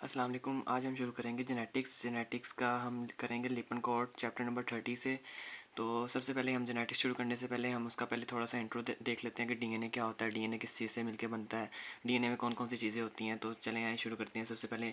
अस्सलाम वालेकुम। आज हम शुरू करेंगे जेनेटिक्स का हम करेंगे लिपनकोड चैप्टर नंबर 30 से। तो सबसे पहले हम जेनेटिक्स शुरू करने से पहले हम उसका पहले थोड़ा सा इंट्रो देख लेते हैं कि डीएनए क्या होता है, डीएनए किस चीज़ से मिलकर बनता है, डीएनए में कौन कौन सी चीज़ें होती हैं। तो चलें यहाँ शुरू करते हैं। सबसे पहले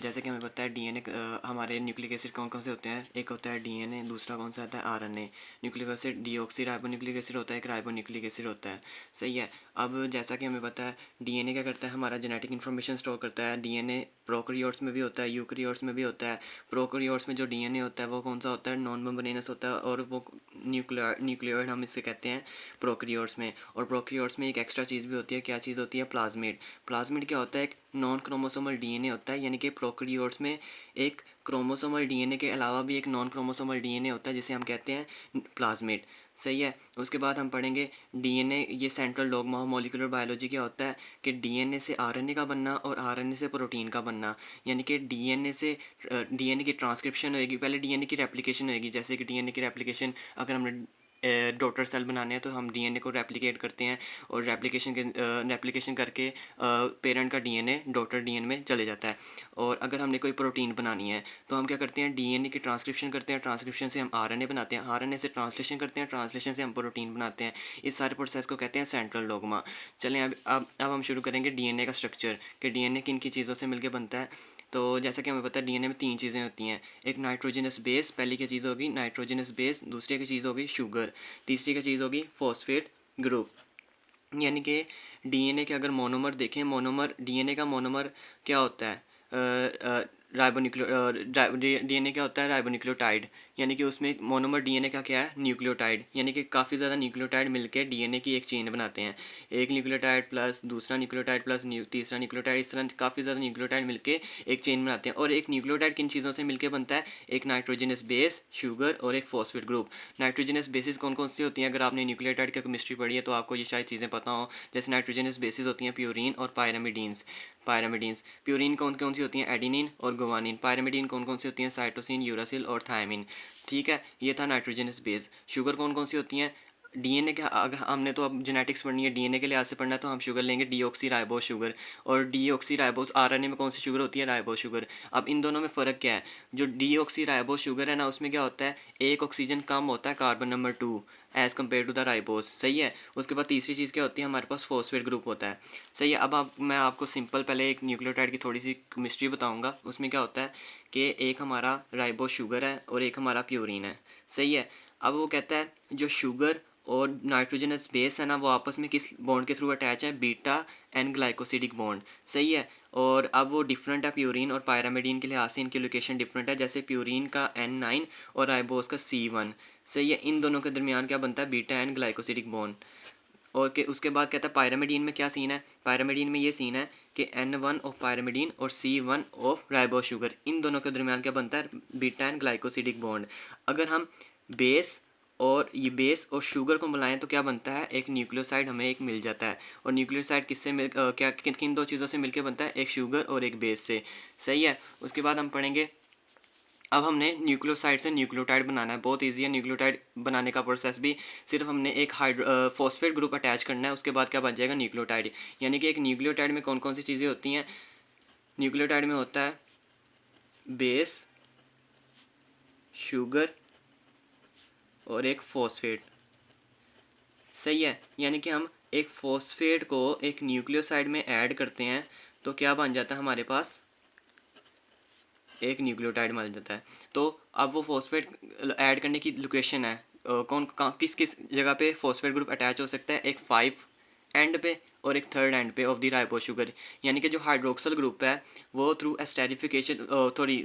जैसे कि हमें पता है डीएनए हमारे न्यूक्लिक एसिड कौन कौन से होते हैं। एक होता है डीएनए, दूसरा कौन सा आता है RNA. Nucleic acid deoxy ribo nucleic acid होता है, एक राइबो न्यूक्लिक एसिड होता है। सही है। अब जैसा कि हमें पता है डीएनए क्या करता है, हमारा जेनेटिक इन्फॉर्मेशन स्टोर करता है। डीएनए प्रोकैरियोट्स में भी होता है, यूकैरियोट्स में भी होता है। प्रोकैरियोट्स में जो डीएनए होता है वो कौन सा होता है, नॉन मेम्ब्रेनस होता है, और वो न्यूक्लियोइड हम इसे कहते हैं प्रोकैरियोट्स में। और प्रोकैरियोट्स में एक एक्स्ट्रा चीज़ भी होती है। क्या चीज़ होती है? प्लाज्मिड। प्लाज्मिड क्या होता है? एक नॉन क्रोमोसोमल डीएनए होता है, यानी कि प्रोकैरियोट्स में एक क्रोमोसोमल डीएनए के अलावा भी एक नॉन क्रोमोसोमल डीएनए होता है जिसे हम कहते हैं प्लाज्मिड। सही है। उसके बाद हम पढ़ेंगे डीएनए, ये central dogma of molecular biology क्या होता है कि डीएनए से आरएनए का बनना और आरएनए से प्रोटीन का बनना। यानी कि डीएनए से डीएनए की ट्रांसक्रिप्शन होएगी, पहले डीएनए की रेप्लिकेशन होएगी। जैसे कि डीएनए की रेप्लिकेशन अगर हमने डॉटर सेल बनाने हैं तो हम डीएनए को रेप्लिकेट करते हैं, और रेप्लिकेशन करके पेरेंट का डीएनए डॉटर डीएनए में चले जाता है। और अगर हमने कोई प्रोटीन बनानी है तो हम क्या करते हैं, डीएनए की ट्रांसक्रिप्शन करते हैं, ट्रांसक्रिप्शन से हम आरएनए बनाते हैं, आरएनए से ट्रांसलेशन करते हैं, ट्रांसलेशन से हम प्रोटीन बनाते हैं। इस सारे प्रोसेस को कहते हैं सेंट्रल डोग्मा। चलें अब हम शुरू करेंगे डीएनए का स्ट्रक्चर कि डीएनए किन की चीज़ों से मिलकर बनता है। तो जैसा कि हमें पता है डीएनए में 3 चीज़ें होती हैं। एक नाइट्रोजनस बेस, पहली की चीज़ होगी नाइट्रोजनस बेस, दूसरी की चीज़ होगी शुगर, तीसरी की चीज़ होगी फॉस्फेट ग्रुप। यानी कि डीएनए के अगर मोनोमर देखें, मोनोमर डीएनए का मोनोमर क्या होता है, डीएनए क्या होता है, राइबोन्यूक्लियोटाइड। यानी कि उसमें मोनोमर डीएनए का क्या है, न्यूक्लियोटाइड। यानी कि काफ़ी ज़्यादा न्यूक्लियोटाइड मिलकर डीएनए की एक चेन बनाते हैं। एक न्यूक्लियोटाइड प्लस दूसरा न्यूक्लियोटाइड प्लस तीसरा न्यूक्लियोटाइड, इस तरह काफ़ी ज़्यादा न्यूक्लियोटाइड मिलकर एक चेन बनाते हैं। और एक न्यूक्लियोटाइड किन चीज़ों से मिलकर बनता है, एक नाइट्रोजनस बेस, शुगर और एक फॉस्फेट ग्रुप। नाइट्रोजनस बेसिस कौन कौन सी होती हैं? अगर आपने न्यूक्लियोटाइड की केमिस्ट्री पढ़ी है तो आपको ये शायद चीज़ें पता हो। जैसे नाइट्रोजनस बेसिस होती हैं प्यूरीन और पायरामिडीन्स। प्यूरीन कौन कौन सी होती हैं? एडिनिन और गुवानिन। पायरामिडीन कौन कौन सी होती हैं? साइटोसिन, यूरासिल और थायमिन। ठीक है, ये था नाइट्रोजनस बेस। शुगर कौन कौन सी होती हैं? डीएनए के अगर हमने तो अब जेनेटिक्स पढ़नी है, डीएनए के लिहाज से पढ़ना है तो हम शुगर लेंगे डीऑक्सी राइबोस शुगर। और डीऑक्सी राइबोस आरएनए में कौन सी शुगर होती है? Ribose sugar. अब इन दोनों में फ़र्क क्या है? जो डीऑक्सी राइबोस शुगर है ना, उसमें क्या होता है, एक ऑक्सीजन कम होता है, carbon number 2 as compare to the ribose. सही है। उसके बाद तीसरी चीज़ क्या होती है, हमारे पास फॉस्फेट ग्रुप होता है। सही है। अब मैं आपको सिंपल पहले एक न्यूक्लियोटाइड की थोड़ी सी केमिस्ट्री बताऊंगा। उसमें क्या होता है कि एक हमारा राइबोस शुगर है और एक हमारा प्यूरिन है। सही है। अब वो कहता है जो शुगर और नाइट्रोजनस बेस है ना, वो आपस में किस बॉन्ड के थ्रू अटैच है? Beta N glycosidic bond. सही है। और अब वो डिफरेंट है प्यूरिन और पायरामिडीन के लिहाज से, इनकी लोकेशन डिफरेंट है। जैसे प्यूरिन का N9 और राइबोस का C1। सही है। इन दोनों के दरमियान क्या बनता है? Beta N glycosidic bond. और के उसके बाद कहता है पायरामिडीन में क्या सीन है? पायरामिडीन में ये सीन है कि N1 ऑफ पायरामिडीन और C1 ऑफ राइबोस शुगर, इन दोनों के दरमियान क्या बनता है? Beta N glycosidic bond. अगर हम बेस बेस और शुगर को मिलाएं तो क्या बनता है? एक न्यूक्लियोसाइड हमें एक मिल जाता है। और न्यूक्लियोसाइड किससे क्या किन दो चीज़ों से मिलकर बनता है? एक शुगर और एक बेस से। सही है। उसके बाद हम पढ़ेंगे, अब हमने न्यूक्लियोसाइड से न्यूक्लियोटाइड बनाना है। बहुत इजी है न्यूक्लियोटाइड बनाने का प्रोसेस भी। सिर्फ हमने एक फॉस्फेट ग्रुप अटैच करना है, उसके बाद क्या बन जाएगा? न्यूक्लियोटाइड। यानी कि एक न्यूक्लियोटाइड में कौन कौन सी चीज़ें होती हैं? न्यूक्लियोटाइड में होता है बेस, शुगर और एक फॉस्फेट। सही है। यानी कि हम एक फॉस्फेट को एक न्यूक्लियोसाइड में ऐड करते हैं तो क्या बन जाता है हमारे पास? एक न्यूक्लियोटाइड मिल जाता है। तो अब वो फॉस्फेट ऐड करने की लोकेशन है, किस किस जगह पे फॉस्फेट ग्रुप अटैच हो सकता है? एक 5 एंड पे और एक 3rd एंड पे ऑफ द राइबोस शुगर। यानी कि जो हाइड्रोक्सल ग्रुप है वो थ्रू एस्टेरिफिकेशन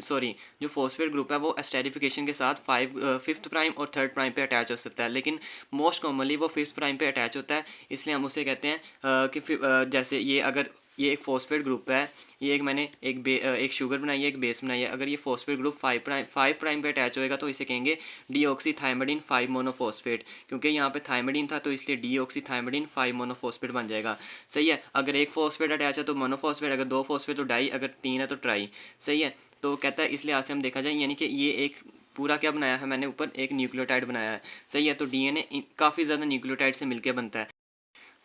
सॉरी जो फॉस्फेट ग्रुप है वो एस्टेरिफिकेशन के साथ 5th प्राइम और 3rd प्राइम पे अटैच हो सकता है। लेकिन मोस्ट कॉमनली वो 5th प्राइम पे अटैच होता है। इसलिए हम उसे कहते हैं जैसे ये अगर ये एक फॉस्फेट ग्रुप है, ये मैंने एक शुगर बनाई है, एक बेस बनाई है। अगर ये फॉस्फेट ग्रुप 5 प्राइम पे अटैच होएगा तो इसे कहेंगे डीऑक्सी थायमिडीन 5 मोनोफॉस्फेट। क्योंकि यहाँ पे थायमिडीन था तो इसलिए डीऑक्सी थायमिडीन 5 मोनोफॉस्फेट बन जाएगा। सही है। अगर एक फॉस्फेट अटैच है तो मोनोफॉस्फेट, अगर 2 फॉस्फेट तो डाई, अगर 3 है तो ट्राई। सही है। तो कहता है इस लिहाज से हम देखा जाए, यानी कि ये एक पूरा क्या बनाया है मैंने ऊपर? एक न्यूक्लियोटाइड बनाया है। सही है। तो डीएनए काफ़ी ज़्यादा न्यूक्लियोटाइड से मिलकर बनता है।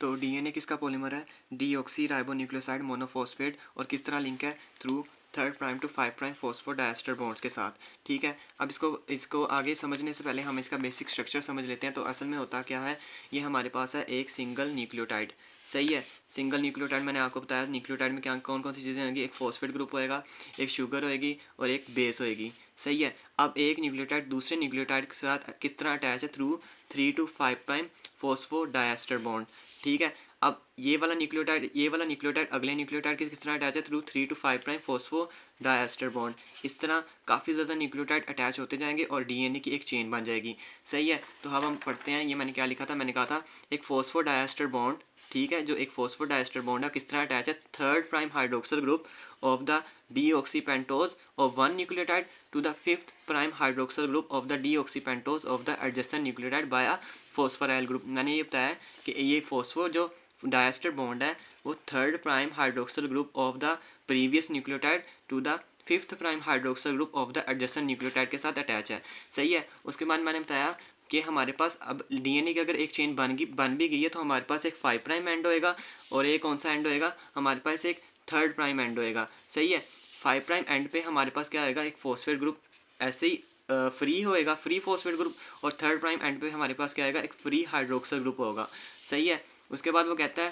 तो डीएनए किसका पॉलीमर है? Deoxyribonucleoside monophosphate. और किस तरह लिंक है? Through 3 prime to 5 prime phosphodiester bonds के साथ। ठीक है, अब इसको आगे समझने से पहले हम इसका बेसिक स्ट्रक्चर समझ लेते हैं। तो असल में होता क्या है, ये हमारे पास है एक सिंगल न्यूक्लियोटाइड। सही है, सिंगल न्यूक्लियोटाइड मैंने आपको बताया न्यूक्लियोटाइड में क्या कौन कौन सी चीज़ें होंगी, एक फॉस्फेट ग्रुप होएगा, एक शुगर होएगी और एक बेस होएगी। सही है, अब एक न्यूक्लियोटाइड दूसरे न्यूक्लियोटाइड के साथ किस तरह अटैच है, through 3 to 5 prime phosphodiester bond. ठीक है, अब ये वाला न्यूक्लियोटाइड अगले न्यूक्लियोटाइड के किस तरह अटैच है, through 3 to 5 prime phosphodiester bond. इस तरह काफ़ी ज़्यादा न्यूक्लियोटाइड अटैच होते जाएंगे और डीएनए की एक चेन बन जाएगी। सही है, तो अब हम पढ़ते हैं, ये मैंने क्या लिखा था, मैंने कहा था एक फॉस्फोडाइएस्टर बॉन्ड। ठीक है, जो एक फॉस्फोडाइएस्टर बॉन्ड है किस तरह अटैच है, 3rd prime hydroxyl group of the deoxypentose of one nucleotide to the 5th prime hydroxyl group of the deoxypentose of the adjacent nucleotide by a phosphoryl group. मैंने ये बताया कि ये फॉस्फो जो डायस्टर बॉन्ड है वो 3rd prime hydroxyl group of the previous nucleotide to the 5th prime hydroxyl group of the adjacent nucleotide के साथ अटैच है। सही है, उसके बाद मैंने बताया कि हमारे पास अब डीएनए की अगर एक चेन बन भी गई है तो हमारे पास एक 5 प्राइम एंड होएगा और एक कौन सा एंड होएगा, हमारे पास एक 3rd प्राइम एंड होएगा। सही है, 5 प्राइम एंड पे हमारे पास क्या आएगा, एक फॉस्फेट ग्रुप ऐसे ही फ्री होएगा, फ्री फॉस्फेट ग्रुप, और 3rd प्राइम एंड पे हमारे पास क्या आएगा, एक फ्री हाइड्रोक्सिल ग्रुप होगा। सही है, उसके बाद वो कहता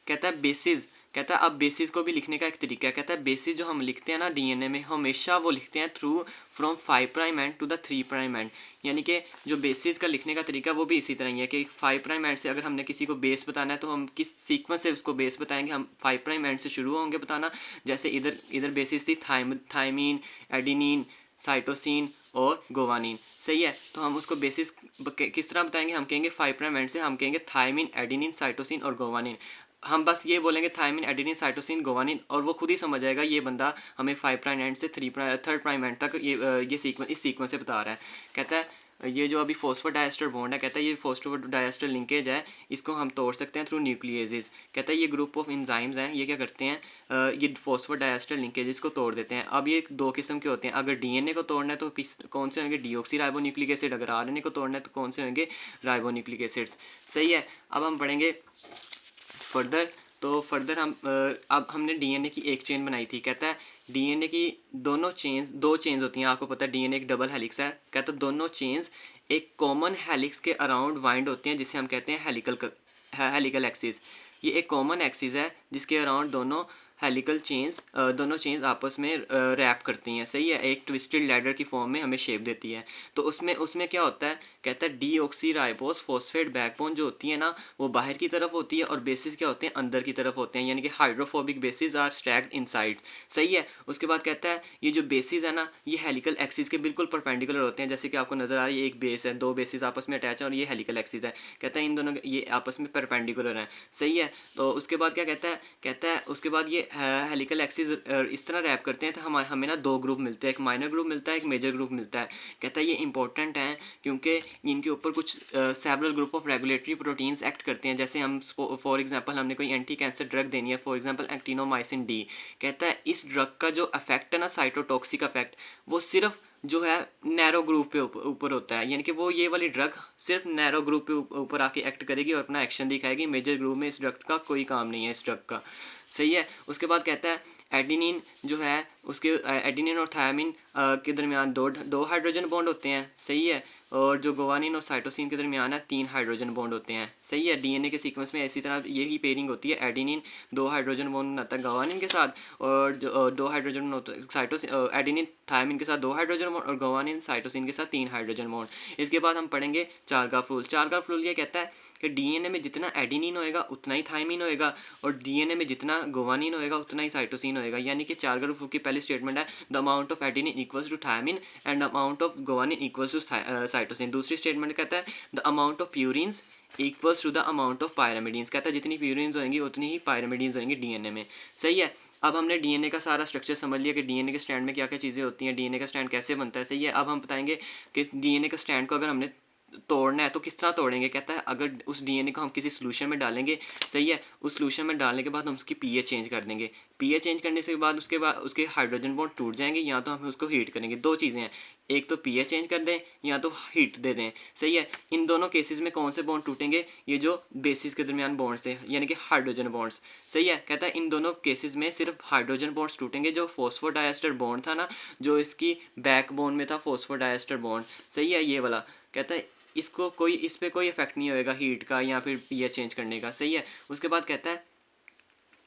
है बेसिस, कहता है अब बेसिस को भी लिखने का एक तरीका है। कहता है बेसिस जो हम लिखते हैं ना डीएनए में, हमेशा वो लिखते हैं through from 5 prime end to the 3 prime end. यानी कि जो बेसिस का लिखने का तरीका वो भी इसी तरह ही है कि 5 प्राइम एंड से अगर हमने किसी को बेस बताना है तो हम किस सीक्वेंस से उसको बेस बताएंगे, हम 5 प्राइम एंड से शुरू होंगे बताना। जैसे इधर बेसिस थी थायमीन, एडिनिन, साइटोसिन और गोवानिन। सही है, तो हम उसको बेसिस किस तरह बताएंगे, हम कहेंगे 5 प्राइम एंड से हम कहेंगे थायमीन, एडिनिन, साइटोसिन और गोवानिन। हम बस ये बोलेंगे थायमीन, एडिनिन, साइटोसिन, गोवानिन और वो खुद ही समझ जाएगा ये बंदा हमें 5 प्राइम एंड से 3rd प्राइम एंड तक ये सीक्वेंस इस सीक्वेंस से बता रहा है। कहता है ये जो अभी फॉस्फोडाइएस्टर बॉन्ड है, कहता है ये फॉस्फोडाइएस्टर लिंकेज है, इसको हम तोड़ सकते हैं थ्रू न्यूक्लिएजेस। कहता है ये ग्रुप ऑफ एंजाइम्स हैं, ये क्या करते हैं, ये फॉस्फोडाइएस्टर लिंकेजेस को तोड़ देते हैं। अब ये दो किस्म के होते हैं, अगर डीएनए को तोड़ना है तो कौन से होंगे, डीऑक्सी राइबोन्यूक्लिक एसिड, अगर आरएनए को तोड़ना है तो कौन से होंगे, राइबोन्यूक्लिक एसिड्स। सही है, अब हम पढ़ेंगे फर्दर। तो फर्दर अब हमने डीएनए की एक चेन बनाई थी। कहता है डीएनए की दो चेन्स होती हैं, आपको पता है डीएनए एक डबल हेलिक्स है। कहता है दोनों चेन्स एक कॉमन हेलिक्स के अराउंड वाइंड होती हैं, जिसे हम कहते हैं हेलिकल एक्सिस। ये एक कॉमन एक्सिस है जिसके अराउंड दोनों चेन्स आपस में रैप करती हैं। सही है, एक ट्विस्टेड लैडर की फॉर्म में हमें शेप देती है। तो उसमें क्या होता है, कहता है डीऑक्सी राइबोज फॉस्फेट बैकबोन जो होती है ना वो बाहर की तरफ होती है और बेसिस क्या होते हैं, अंदर की तरफ होते हैं, यानी कि hydrophobic bases are stacked inside. सही है, उसके बाद कहता है ये जो बेसिस है ना ये हेलिकल एक्सिस के बिल्कुल परपेंडिकुलर होते हैं। जैसे कि आपको नजर आ रही है एक बेस है, दो बेसिस आपस में अटैच है और ये हेलिकल एक्सिस है। कहता है इन दोनों ये आपस में परपेंडिकुलर हैं। सही है, तो उसके बाद क्या कहता है उसके बाद ये हेलिकल एक्सिस इस तरह रैप करते हैं तो हमें ना दो ग्रुप मिलते हैं, एक माइनर ग्रुप मिलता है, एक मेजर ग्रुप मिलता है। कहता है ये इंपॉर्टेंट हैं क्योंकि इनके ऊपर कुछ several group of regulatory proteins act करते हैं। जैसे हम फॉर एग्जांपल हमने कोई एंटी कैंसर ड्रग देनी है, फॉर एग्जांपल एक्टिनोमाइसिन डी। कहता है इस ड्रग का जो इफेक्ट है ना, साइटोटॉक्सिक इफेक्ट, वो सिर्फ जो है नैरो ग्रुप पे ऊपर होता है, यानी कि वो ये वाली ड्रग सिर्फ नैरो ग्रुप पे ऊपर आके एक्ट करेगी और अपना एक्शन दिखाएगी। मेजर ग्रुप में इस ड्रग का कोई काम नहीं है, इस ड्रग का। सही है, उसके बाद कहता है एडिनिन जो है उसके एडिनिन और थायमिन के दरमियान दो हाइड्रोजन बॉन्ड होते हैं। सही है, और जो गोवानिन और साइटोसिन के दरमियान है 3 हाइड्रोजन बॉन्ड होते हैं। सही है, डीएनए के सीक्वेंस में इसी तरह यही पेयरिंग होती है, एडिनिन 2 हाइड्रोजन बॉन्ड बनाता है गोवानिन के साथ, और जो 2 हाइड्रोजन होता है साइटोसिन एडिनिन थायमिन के साथ 2 हाइड्रोजन बॉन्ड और गोवानिन साइटोसिन के साथ 3 हाइड्रोजन बॉन्ड। इसके बाद हम पढ़ेंगे चार्गाफ रूल। चार्गाफ रूल ये कहता है कि डीएनए में जितना एडिनिन होएगा उतना ही थायमिन होएगा और डीएनए में जितना गोवानिन होएगा उतना ही साइटोसिन होएगा। यानी कि चार्गाफ रूल की पहली स्टेटमेंट है the amount of adenine equals to thymine and amount of guanine equals to cytosine. दूसरी स्टेटमेंट कहता है the amount of purines equals to the amount of pyrimidines. कहता है जितनी प्यूरिन्स होंगी उतनी ही पायरामिडीन्स होंगी डीएनए में। सही है, अब हमने डीएनए का सारा स्ट्रक्चर समझ लिया कि डीएनए के स्ट्रैंड में क्या क्या चीज़ें होती हैं, डीएनए का स्ट्रैंड कैसे बनता है। सही है, अब हम बताएंगे कि डीएनए के स्ट्रैंड को अगर हमने तोड़ना है तो किस तरह तोड़ेंगे। कहता है अगर उस डीएनए को हम किसी सोल्यूशन में डालेंगे, सही है, उस सोल्यूशन में डालने के बाद हम उसकी पीएच चेंज कर देंगे। पीएच चेंज करने से बाद उसके हाइड्रोजन बॉन्ड टूट जाएंगे, या तो हम उसको हीट करेंगे। दो चीज़ें हैं, एक तो पीएच चेंज कर दें या तो हीट दे दें, सही है। इन दोनों केसेस में कौन से बॉन्ड टूटेंगे, ये जो बेसिस के दरमियान बॉन्ड्स हैं यानी कि हाइड्रोजन बॉन्ड्स, सही है। कहता है इन दोनों केसेस में सिर्फ हाइड्रोजन बॉन्ड्स टूटेंगे। जो फॉस्फोडाइएस्टर बॉन्ड था ना, जो इसकी बैकबोन में था फॉस्फोडाइएस्टर बॉन्ड, सही है, ये वाला, कहता है इस पे कोई इफेक्ट नहीं होएगा हीट का या फिर पीएच चेंज करने का, सही है। उसके बाद कहता है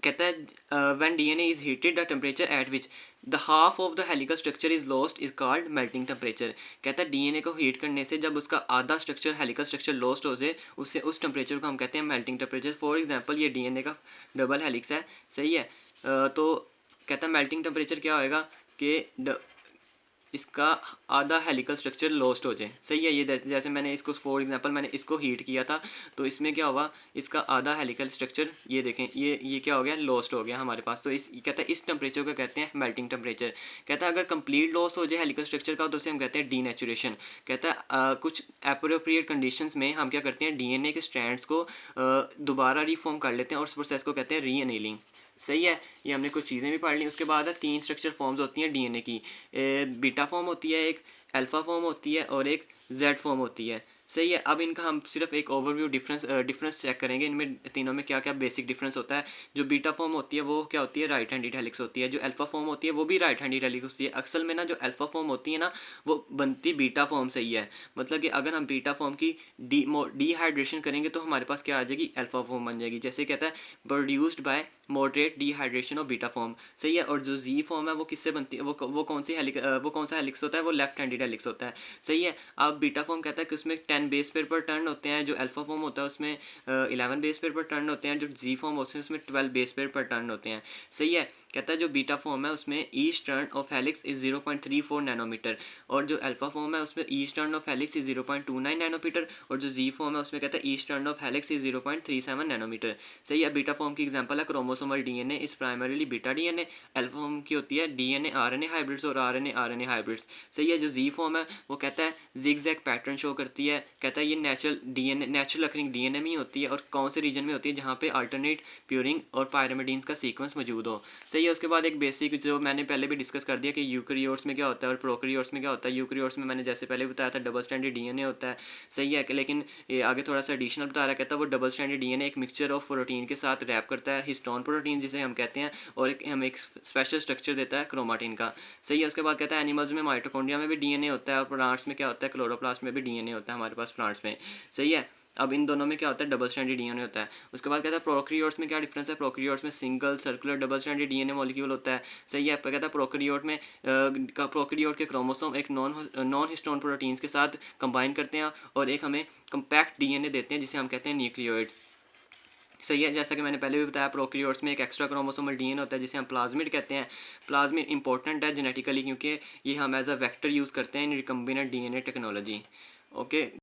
when DNA is heated the temperature at which the half of the helical structure is lost is called melting temperature. कहता है डीएनए को हीट करने से जब उसका आधा स्ट्रक्चर हेलिकल स्ट्रक्चर लॉस्ट हो जाए, उससे उस टेम्परेचर को हम कहते हैं मेल्टिंग टेम्परेचर। फॉर एग्जांपल ये डीएनए का डबल हेलिक्स है, सही है। तो कहता है मेल्टिंग टेम्परेचर क्या होएगा कि इसका आधा हेलिकल स्ट्रक्चर लॉस्ट हो जाए, सही है। ये जैसे मैंने इसको फॉर एग्जांपल मैंने इसको हीट किया था, तो इसमें क्या हुआ, इसका आधा हेलिकल स्ट्रक्चर ये देखें, ये क्या हो गया, लॉस्ट हो गया हमारे पास। तो इस कहता है इस टेम्परेचर को कहते हैं मेल्टिंग टेम्परेचर। कहता है अगर कंप्लीट लॉस हो जाए हेलिकल स्ट्रक्चर का तो उसे हम कहते हैं डीनेचुरेशन। कहता है कुछ एप्रोप्रिएट कंडीशंस में हम क्या करते हैं, डीएनए के स्ट्रैंड्स को दोबारा रिफॉर्म कर लेते हैं और उस प्रोसेस को कहते हैं रीअनेलिंग, सही है। ये हमने कुछ चीज़ें भी पढ़ ली। उसके बाद है 3 स्ट्रक्चर फॉर्म्स होती हैं डीएनए की। बीटा फॉर्म होती है, एक अल्फ़ा फॉर्म होती है और एक जेड फॉर्म होती है, सही है। अब इनका हम सिर्फ एक ओवरव्यू डिफरेंस चेक करेंगे, इनमें तीनों में क्या क्या बेसिक डिफरेंस होता है। जो बीटा फॉर्म होती है वो क्या होती है, राइट हैंडेड हेलिक्स होती है। जो अल्फ़ा फॉर्म होती है वो भी राइट हैंडेड हेलिक्स होती है। अक्सर में ना जो अल्फ़ा फॉर्म होती है ना, वो बनती बीटा फॉर्म से ही है। मतलब कि अगर हम बीटा फॉर्म की डिहाइड्रेशन करेंगे तो हमारे पास क्या आ जाएगी, अल्फ़ा फॉर्म बन जाएगी। जैसे कहता है produced by moderate dehydration of beta form, सही है। और जो जी फॉर्म है वो किससे बनती है, वो कौन सा हेलिक्स होता है, वो लेफ्ट हैंडेड हेलिक्स होता है, सही है। अब बीटा फॉर्म कहता है कि उसमें 10 बेस पेयर पर टर्न होते हैं, जो अल्फा फॉर्म होता है उसमें 11 बेस पेयर पर टर्न होते हैं, जो जी फॉर्म होते हैं उसमें 12 बेस पेयर पर टर्न होते हैं, सही है। कहता है जो बीटा फॉर्म है उसमें each turn of helix is 0.34 nanometre, और जो अल्फा फॉर्म है उसमें each turn of helix is 0.29 nanometre, और जो जी फॉर्म है उसमें कहता है each turn of helix is 0.37 nanometre, सही है। बीटा फॉर्म की एग्जांपल है chromosomal DNA is primarily beta DNA. Alpha form की होती है डीएनए आरएनए हाइब्रिड्स और आरएनए आरएनए हाइब्रिड्स, सही है। जो जी फॉर्म है वो कहता है जिगजैग पैटर्न शो करती है। कहता है ये नेचुरल अकरिंग डीएनए में होती है, और कौन से रीजन में होती है, जहाँ पे अल्टरनेट प्यूरिंग और पायरामिडीन्स का सीक्वेंस मौजूद हो, सही है। उसके बाद एक बेसिक जो मैंने पहले भी डिस्कस कर दिया कि यूकैरियोट्स में क्या होता है और प्रोकैरियोट्स में क्या होता है। यूकैरियोट्स में मैंने जैसे पहले बताया था डबल स्ट्रैंडेड डीएनए होता है, सही है। लेकिन ये आगे थोड़ा सा एडिशनल बता रहा, कहता है वो डबल स्ट्रैंडेड डीएनए एक मिक्सचर ऑफ प्रोटीन के साथ रैप करता है, हिस्टोन प्रोटीन जिसे हम कहते हैं, और हमें एक स्पेशल स्ट्रक्चर देता है क्रोमाटिन का, सही है। उसके बाद कहता है एनिमल्स में माइटोकॉन्ड्रिया में भी डीएनए होता है, और प्लांट्स में क्या होता है, क्लोरोप्लास्ट में भी डीएनए होता है हमारे पास प्लांट्स में, सही है। अब इन दोनों में क्या होता है, डबल स्ट्रैंडेड डीएनए होता है। उसके बाद कहता है प्रोकैरियोट्स में क्या डिफरेंस है। प्रोकैरियोट्स में single circular double stranded DNA molecule होता है, सही है। कहता है प्रोकैरियोट के क्रोमोसोम एक नॉन हिस्टोन प्रोटीन्स के साथ कंबाइन करते हैं और एक हमें कम्पैक्ट डीएनए देते हैं जिसे हम कहते हैं न्यूक्लियोइड, सही है। जैसा कि मैंने पहले भी बताया प्रोकैरियोट्स में एक एक्स्ट्रा क्रोमोसोमल डीएनए होता है जिसे हम प्लाज्मिड कहते हैं। प्लाज्मिड इंपॉर्टेंट है जेनेटिकली क्योंकि ये हम एज अ वेक्टर यूज़ करते हैं इन रिकम्बिनेंट डीएनए टेक्नोलॉजी, ओके।